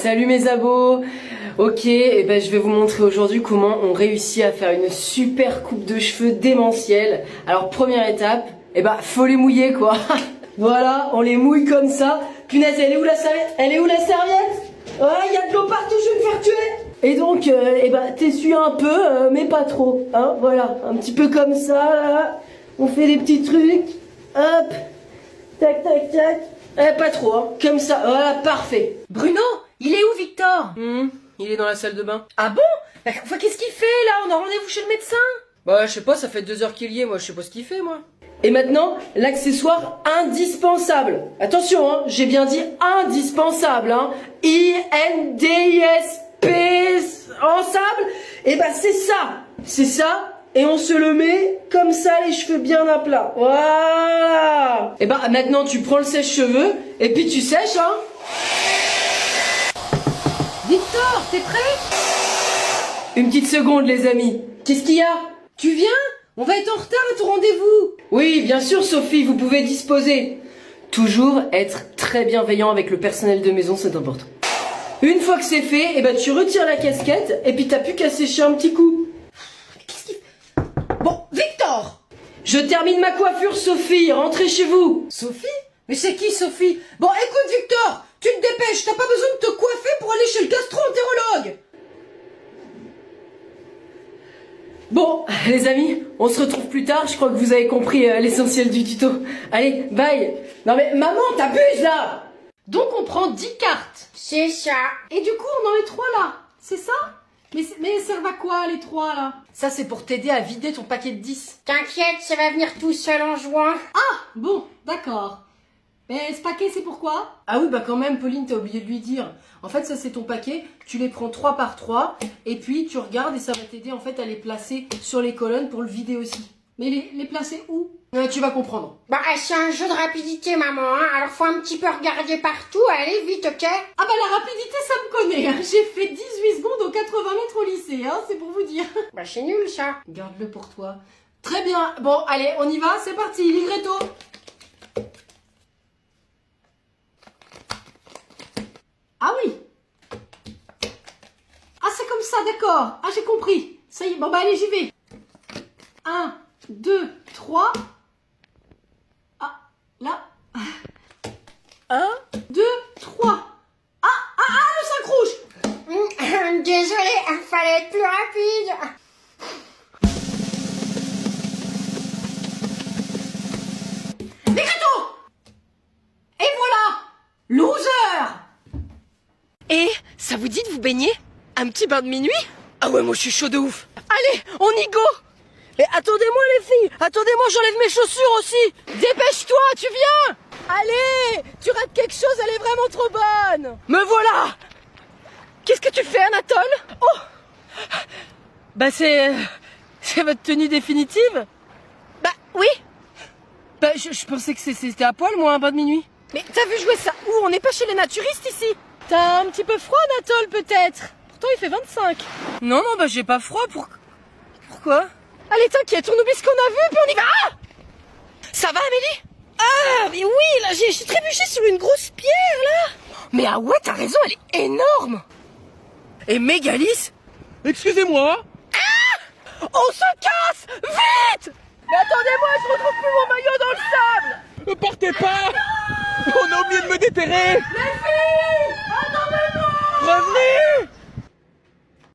Salut mes abos. Ok, et ben je vais vous montrer aujourd'hui comment on réussit à faire une super coupe de cheveux démentielle. Alors première étape, faut les mouiller quoi. Voilà, on les mouille comme ça. Punaise, elle est où la serviette? Elle est où la serviette? Ouais, il y a de l'eau partout, je vais me faire tuer. Et donc, t'essuies un peu, mais pas trop. Hein, voilà, un petit peu comme ça, là. On fait des petits trucs. Hop. Tac, tac, tac. Pas trop, hein. Comme ça, voilà, parfait. Bruno, il est où Victor? Il est dans la salle de bain. Ah bon? Qu'est-ce qu'il fait là? On a rendez-vous chez le médecin? Bah, je sais pas, ça fait 2 heures qu'il y est, moi, je sais pas ce qu'il fait, moi. Et maintenant, l'accessoire indispensable. Attention, hein, j'ai bien dit indispensable, hein. I-N-D-I-S-P, ensemble. C'est ça. C'est ça. Et on se le met comme ça, les cheveux bien à plat. Voilà. Maintenant, tu prends le sèche-cheveux, et puis tu sèches, hein. Victor, t'es prêt? Une petite seconde, les amis. Qu'est-ce qu'il y a? Tu viens? On va être en retard à ton rendez-vous. Oui, bien sûr, Sophie, vous pouvez disposer. Toujours être très bienveillant avec le personnel de maison, c'est important. Une fois que c'est fait, tu retires la casquette et puis t'as plus qu'à sécher un petit coup. Qu'est-ce qu'il fait? Bon, Victor! Je termine ma coiffure, Sophie. Rentrez chez vous. Sophie? Mais c'est qui Sophie? Bon, écoute Victor, tu te dépêches, t'as pas besoin de te coiffer pour aller chez le gastro-entérologue. Bon, les amis, on se retrouve plus tard. Je crois que vous avez compris l'essentiel du tuto. Allez, bye. Non mais maman, t'abuses là. Donc on prend 10 cartes. C'est ça. Et du coup on en met 3 là. C'est ça? Mais elles servent à quoi les 3 là? Ça c'est pour t'aider à vider ton paquet de 10. T'inquiète, ça va venir tout seul en juin. Ah, bon, d'accord. Mais ce paquet c'est pourquoi? Ah oui, quand même, Pauline, t'as oublié de lui dire. En fait, ça c'est ton paquet, tu les prends 3 par 3, et puis tu regardes et ça va t'aider en fait à les placer sur les colonnes pour le vider aussi. Mais les placer où? Tu vas comprendre. C'est un jeu de rapidité, maman, hein. Alors faut un petit peu regarder partout, allez vite, ok? Ah la rapidité ça me connaît, hein. J'ai fait 18 secondes aux 80 mètres au lycée, hein, c'est pour vous dire. C'est nul ça. Garde-le pour toi. Très bien, bon allez, on y va, c'est parti, libretto. Ah oui. Ah c'est comme ça, d'accord. Ah j'ai compris. Ça y est, allez j'y vais. 1, 2, 3. Ah, là. 1, 2, 3. Ah, le synchrouge. Désolée, fallait être plus rapide. Libretto. Et voilà. Loser. Et ça vous dit de vous baigner? Un petit bain de minuit? Ah ouais, moi je suis chaud de ouf. Allez, on y go! Et attendez-moi les filles, attendez-moi, j'enlève mes chaussures aussi. Dépêche-toi, tu viens? Allez, tu rates quelque chose, elle est vraiment trop bonne. Me voilà. Qu'est-ce que tu fais, Anatole? Oh, c'est votre tenue définitive? Oui. Je pensais que c'était à poil, moi, un bain de minuit. Mais t'as vu jouer ça où? On n'est pas chez les naturistes ici. T'as un petit peu froid, Anatole, peut-être? Pourtant, il fait 25. Non, j'ai pas froid. Pourquoi? Allez, t'inquiète, on oublie ce qu'on a vu, puis on y va. Ah, ça va, Amélie? Ah, mais oui, là, j'ai trébuché sur une grosse pierre, là. Mais ah ouais, t'as raison, elle est énorme. Et Mégalis? Excusez-moi. Ah, on se casse, vite. Mais attendez-moi, je retrouve plus mon maillot dans le sable. Ne partez pas. On a oublié de me déterrer. Les filles, attendez-moi. Revenez.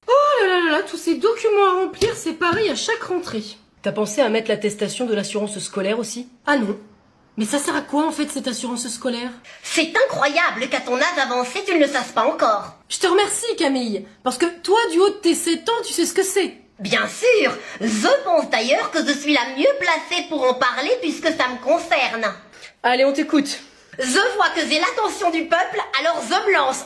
Oh là, tous ces documents à remplir, c'est pareil à chaque rentrée. T'as pensé à mettre l'attestation de l'assurance scolaire aussi? Ah non. Mais ça sert à quoi en fait cette assurance scolaire? C'est incroyable qu'à ton âge avancé, tu ne le sasses pas encore. Je te remercie Camille, parce que toi du haut de tes 7 ans, tu sais ce que c'est. Bien sûr. Je pense d'ailleurs que je suis la mieux placée pour en parler puisque ça me concerne. Allez, on t'écoute. Je vois que j'ai l'attention du peuple, alors je me lance.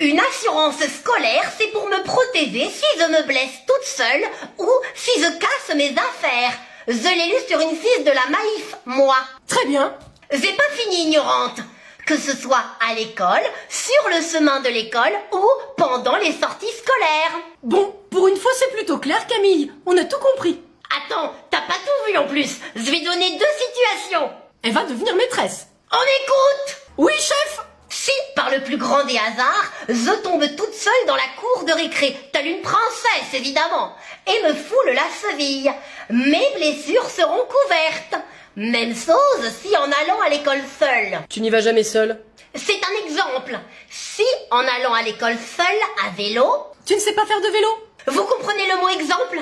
Une assurance scolaire, c'est pour me protéger si je me blesse toute seule ou si je casse mes affaires. Je l'ai lu sur une fiche de la Maïf, moi. Très bien. J'ai pas fini ignorante. Que ce soit à l'école, sur le chemin de l'école ou pendant les sorties scolaires. Bon, pour une fois c'est plutôt clair Camille, on a tout compris. Attends, t'as pas tout vu en plus. Je vais donner 2 situations. Elle va devenir maîtresse. On écoute. Oui chef. Si, par le plus grand des hasards, je tombe toute seule dans la cour de récré, telle une princesse évidemment, et me foule la cheville, mes blessures seront couvertes. Même chose si en allant à l'école seule. Tu n'y vas jamais seule? C'est un exemple. Si en allant à l'école seule, à vélo, Tu ne sais pas faire de vélo? vous comprenez le mot exemple?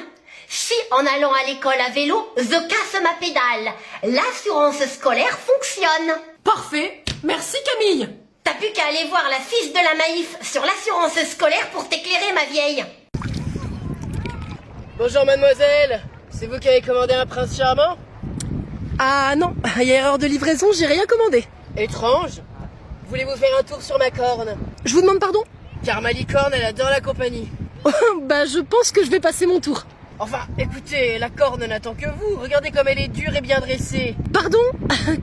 Si en allant à l'école à vélo, je casse ma pédale, l'assurance scolaire fonctionne. Parfait. Merci Camille. T'as plus qu'à aller voir la fiche de la Maïf sur l'assurance scolaire pour t'éclairer, ma vieille. Bonjour mademoiselle, c'est vous qui avez commandé un prince charmant? Ah non, il y a erreur de livraison, j'ai rien commandé. Étrange. Voulez-vous faire un tour sur ma corne? Je vous demande pardon? Car ma licorne, elle adore la compagnie. Bah je pense que je vais passer mon tour. Enfin, écoutez, la corne n'attend que vous. Regardez comme elle est dure et bien dressée. Pardon?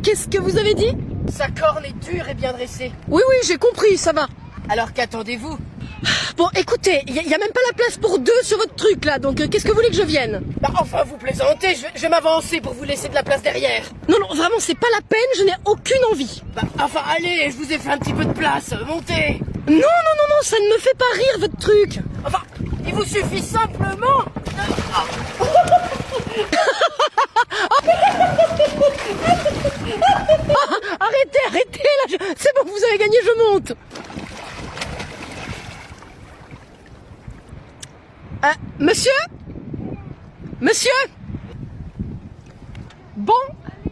Qu'est-ce que vous avez dit? Sa corne est dure et bien dressée. Oui, j'ai compris, ça va. Alors qu'attendez-vous? Bon, écoutez, il y a même pas la place pour deux sur votre truc là, donc qu'est-ce que vous voulez que je vienne? Bah enfin, vous plaisantez, je vais m'avancer pour vous laisser de la place derrière. Non, vraiment, c'est pas la peine, je n'ai aucune envie. Bah enfin, allez, je vous ai fait un petit peu de place, montez. Non, ça ne me fait pas rire votre truc. Enfin, il vous suffit simplement... Arrêtez là, c'est bon, vous avez gagné, je monte. Monsieur? Bon,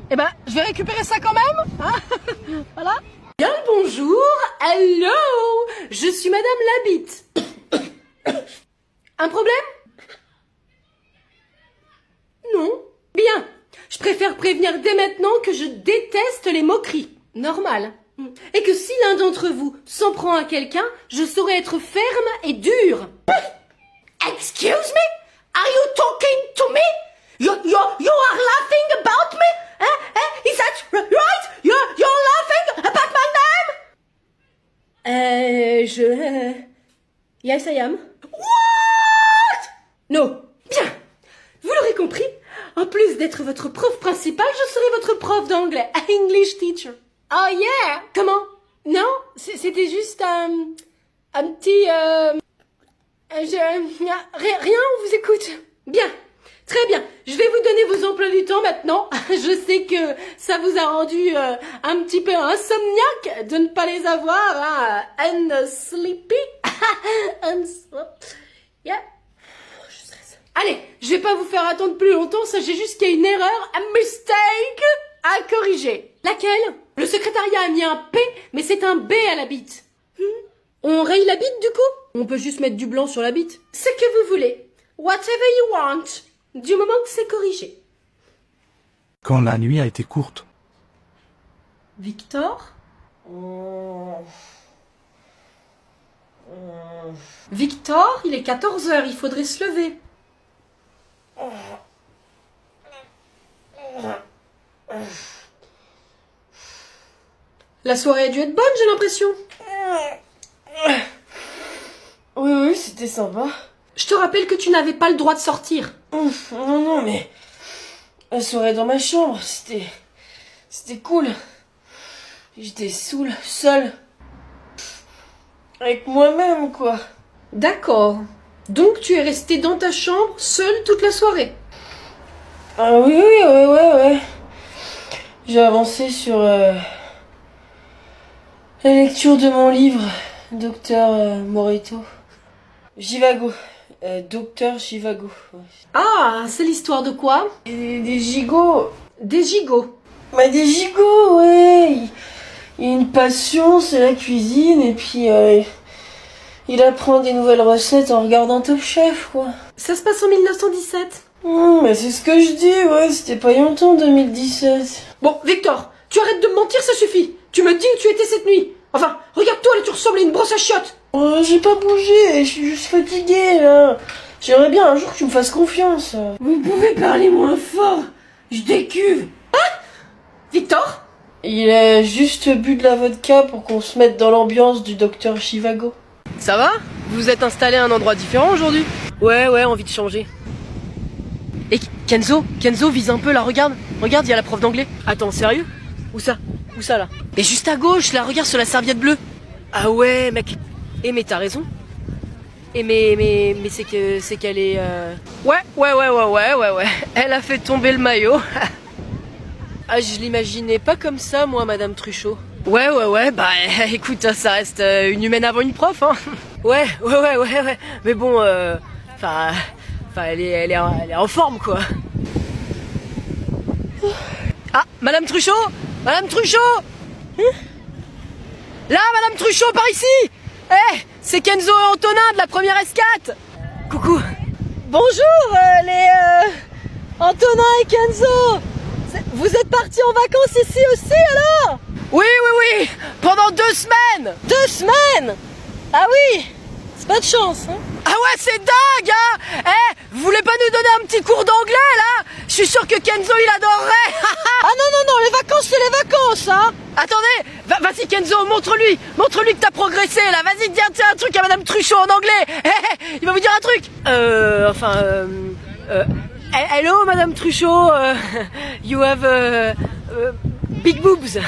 eh ben, je vais récupérer ça quand même, hein. Voilà. Bien le bonjour. Hello. Je suis Madame Labitte. Un problème? Non. Bien. Je préfère prévenir dès maintenant que je déteste les moqueries. Normal. Et que si l'un d'entre vous s'en prend à quelqu'un, je saurai être ferme et dure. Excuse me? Are you talking to me? You are laughing about me? Is that right? You're laughing about my name? Yes, I am. What? No. Bien. Vous l'aurez compris. En plus d'être votre prof principal, je serai votre prof d'anglais. English teacher. Oh yeah. Comment? Non, c'était juste un petit... rien, on vous écoute. Bien, très bien. Je vais vous donner vos emplois du temps maintenant. Je sais que ça vous a rendu un petit peu insomniaque de ne pas les avoir, hein, and sleepy. Yeah. Je stresse. Allez, je vais pas vous faire attendre plus longtemps, sachez juste qu'il y a une erreur, un mistake à corriger. Laquelle? Le secrétariat a mis un P, mais c'est un B à la bite. On raye la bite du coup? On peut juste mettre du blanc sur la bite. Ce que vous voulez. Whatever you want. Du moment que c'est corrigé. Quand la nuit a été courte. Victor? Victor, il est 14h, il faudrait se lever. La soirée a dû être bonne, j'ai l'impression. Oui, c'était sympa. Je te rappelle que tu n'avais pas le droit de sortir. Non, mais... La soirée dans ma chambre, c'était cool. J'étais saoule, seule. Avec moi-même, quoi. D'accord. Donc tu es resté dans ta chambre, seule toute la soirée. Ah oui, ouais. J'ai avancé sur la lecture de mon livre, Docteur Morito. Givago. Docteur Givago. Ouais. Ah, c'est l'histoire de quoi? Et des gigots. Des gigots. Bah des gigots, ouais. Il y a une passion, c'est la cuisine, et puis il apprend des nouvelles recettes en regardant Top Chef, quoi. Ça se passe en 1917. Mais c'est ce que je dis, ouais, c'était pas longtemps 2017. Bon, Victor, tu arrêtes de me mentir, ça suffit. Tu me dis où tu étais cette nuit. Enfin, regarde-toi, là, tu ressembles à une brosse à chiottes. Oh, j'ai pas bougé, je suis juste fatiguée, là. J'aimerais bien un jour que tu me fasses confiance. Vous pouvez parler moins fort. Je décuve. Hein? Victor? Il a juste bu de la vodka pour qu'on se mette dans l'ambiance du docteur Chivago. Ça va? Vous vous êtes installé à un endroit différent aujourd'hui? Ouais, envie de changer. Et Kenzo, vise un peu là, regarde, il y a la prof d'anglais. Attends, sérieux? Où ça là? Et juste à gauche, là, regarde sur la serviette bleue. Ah ouais, mec. Eh, mais t'as raison. Et mais c'est qu'elle est... Ouais. Elle a fait tomber le maillot. Ah, je l'imaginais pas comme ça, moi, Madame Truchot. Ouais, bah écoute, ça reste une humaine avant une prof, hein. Ouais. Mais bon, elle est en forme, quoi. Ah, Madame Truchot. Là, Madame Truchot, par ici. Eh, c'est Kenzo et Antonin de la première S4. Coucou. Bonjour, Antonin et Kenzo. Vous êtes partis en vacances ici aussi, alors? Oui, pendant 2 semaines. 2 semaines? Ah oui, c'est pas de chance, hein. Ah ouais, c'est dingue, hein. Eh, vous voulez pas nous donner un petit cours d'anglais, là? Je suis sûr que Kenzo, il adorerait. Ah non, les vacances, c'est les vacances, hein. Attendez, vas-y Kenzo, montre-lui que t'as progressé, là. Vas-y, dis un truc à Madame Truchot en anglais. Il va vous dire un truc. Hello, Madame Truchot, you have big boobs.